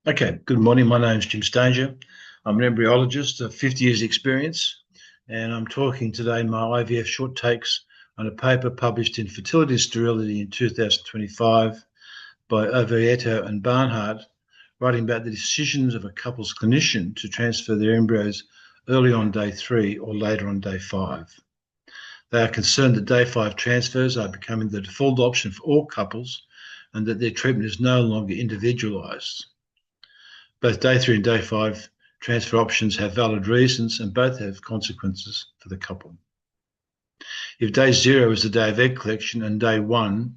Okay, good morning. My name's Jim Stanger. I'm an embryologist of 50 years experience, and I'm talking today in my IVF short takes on a paper published in Fertility and Sterility in 2025 by Oviedo and Barnhart, writing about the decisions of a couple's clinician to transfer their embryos early on day 3 or later on day 5. They are concerned that day 5 transfers are becoming the default option for all couples and that their treatment is no longer individualised. Both day 3 and day 5 transfer options have valid reasons and both have consequences for the couple. If day 0 is the day of egg collection and day 1,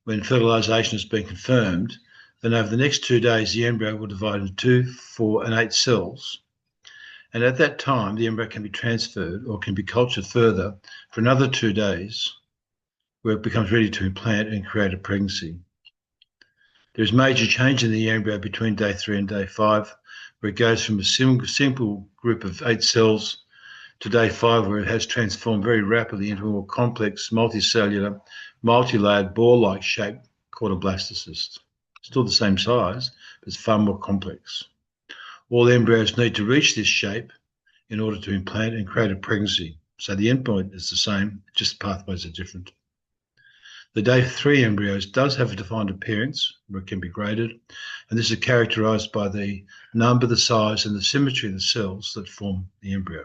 when fertilisation has been confirmed, then over the next 2 days the embryo will divide into 2, 4 and 8 cells. And at that time the embryo can be transferred or can be cultured further for another 2 days where it becomes ready to implant and create a pregnancy. There's major change in the embryo between day 3 and day 5, where it goes from a simple group of 8 cells to day 5, where it has transformed very rapidly into a more complex, multicellular, multi-layered ball-like shape called a blastocyst. Still the same size, but it's far more complex. All embryos need to reach this shape in order to implant and create a pregnancy. So the endpoint is the same, just the pathways are different. The day 3 embryos does have a defined appearance, where it can be graded, and this is characterised by the number, the size, and the symmetry of the cells that form the embryo.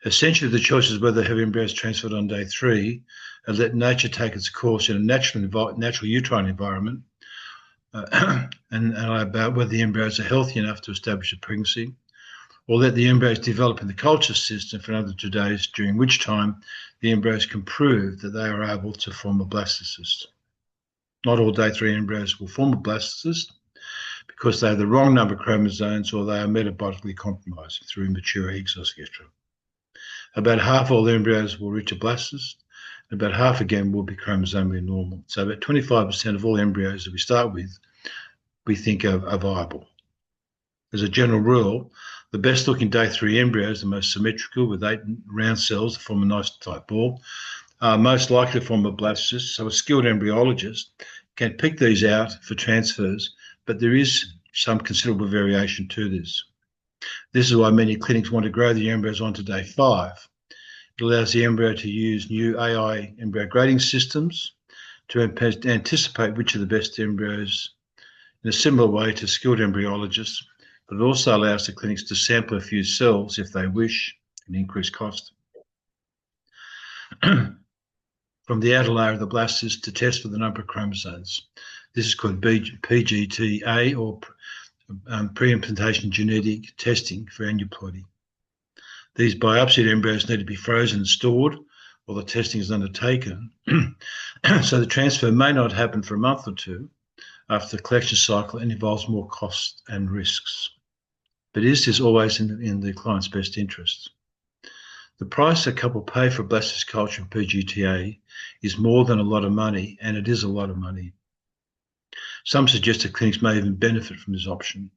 Essentially, the choice is whether to have embryos transferred on day 3 and let nature take its course in a natural uterine environment, and about whether the embryos are healthy enough to establish a pregnancy, or let the embryos develop in the culture system for another 2 days, during which time the embryos can prove that they are able to form a blastocyst. Not all day 3 embryos will form a blastocyst because they have the wrong number of chromosomes or they are metabolically compromised through immature eggs, etc. About half all embryos will reach a blastocyst, and about half again will be chromosomally normal. So about 25% of all embryos that we start with, we think are viable. As a general rule, the best looking day 3 embryos, the most symmetrical with 8 round cells that form a nice tight ball, are most likely to form a blastocyst. So a skilled embryologist can pick these out for transfers, but there is some considerable variation to this. This is why many clinics want to grow the embryos onto day 5. It allows the embryo to use new AI embryo grading systems to anticipate which are the best embryos in a similar way to skilled embryologists, but it also allows the clinics to sample a few cells if they wish and increase cost. From the outer layer of the blastocyst to test for the number of chromosomes. This is called PGTA, or pre-implantation genetic testing for aneuploidy. These biopsied embryos need to be frozen and stored while the testing is undertaken. So the transfer may not happen for a month or 2 after the collection cycle and involves more costs and risks. But is this always in the client's best interest? The price a couple pay for blastocyst culture and PGTA is more than a lot of money, and it is a lot of money. Some suggest that clinics may even benefit from this option.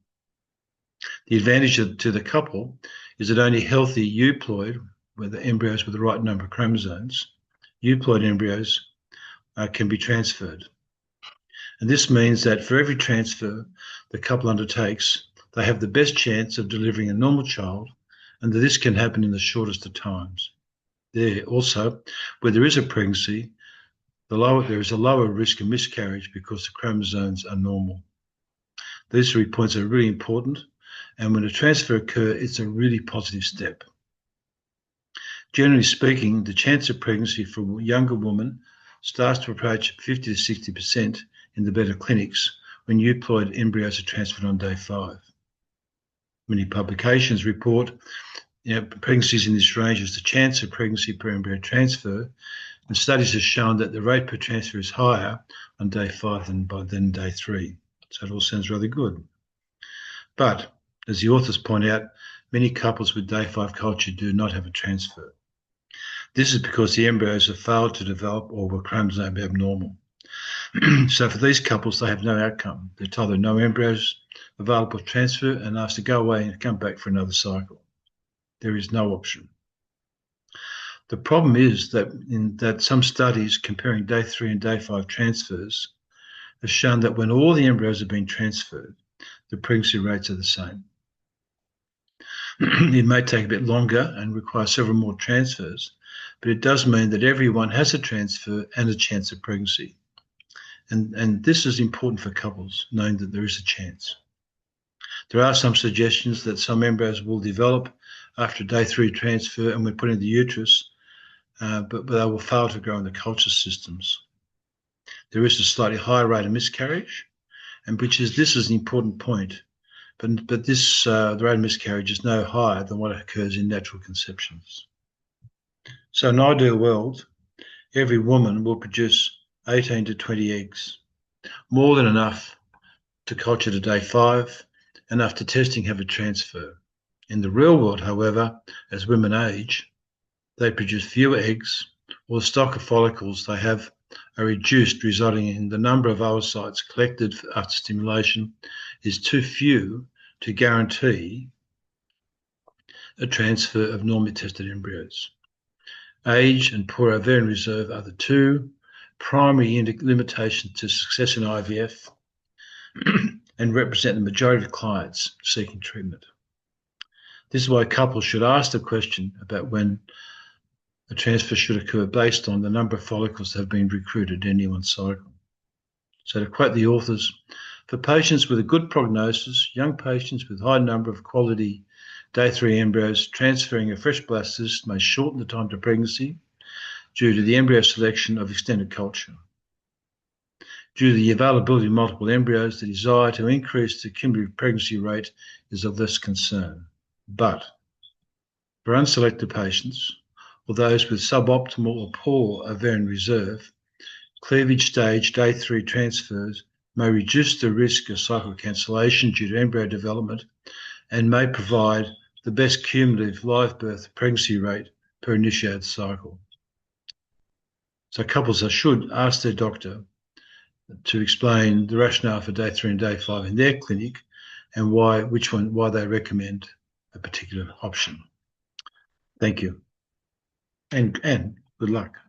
The advantage to the couple is that only healthy euploid, where the embryos with the right number of chromosomes, euploid embryos can be transferred. And this means that for every transfer the couple undertakes, they have the best chance of delivering a normal child, and that this can happen in the shortest of times. There also, where there is a pregnancy, there is a lower risk of miscarriage because the chromosomes are normal. These 3 points are really important, and when a transfer occurs, it's a really positive step. Generally speaking, the chance of pregnancy for a younger woman starts to approach 50 to 60% in the better clinics when euploid embryos are transferred on day 5. Many publications report pregnancies in this range as the chance of pregnancy per embryo transfer, and studies have shown that the rate per transfer is higher on day 5 than day 3. So it all sounds really good. But, as the authors point out, many couples with day 5 culture do not have a transfer. This is because the embryos have failed to develop or were chromosome abnormal. So for these couples, they have no outcome. They're told there are no embryos available for transfer and asked to go away and come back for another cycle. There is no option. The problem is that some studies comparing day 3 and day 5 transfers have shown that when all the embryos have been transferred, the pregnancy rates are the same. It may take a bit longer and require several more transfers, but it does mean that everyone has a transfer and a chance of pregnancy. And this is important for couples, knowing that there is a chance. There are some suggestions that some embryos will develop after day 3 transfer and when put in the uterus, but they will fail to grow in the culture systems. There is a slightly higher rate of miscarriage, and this is an important point. But this the rate of miscarriage is no higher than what occurs in natural conceptions. So in an ideal world, every woman will produce 18 to 20 eggs, more than enough to culture to day 5, and after testing have a transfer. In the real world, however, as women age, they produce fewer eggs, or the stock of follicles they have are reduced, resulting in the number of oocytes collected after stimulation is too few to guarantee a transfer of normally tested embryos. Age and poor ovarian reserve are the two primary limitations to success in IVF and represent the majority of clients seeking treatment. This is why couples should ask the question about when a transfer should occur based on the number of follicles that have been recruited in any one cycle. So to quote the authors, for patients with a good prognosis, young patients with a high number of quality day 3 embryos, transferring a fresh blastocyst may shorten the time to pregnancy due to the embryo selection of extended culture. Due to the availability of multiple embryos, the desire to increase the cumulative pregnancy rate is of less concern. But for unselected patients, or those with suboptimal or poor ovarian reserve, cleavage stage day 3 transfers may reduce the risk of cycle cancellation due to embryo development and may provide the best cumulative live birth pregnancy rate per initiated cycle. So couples should ask their doctor to explain the rationale for day 3 and day 5 in their clinic and why they recommend a particular option. Thank you. And good luck.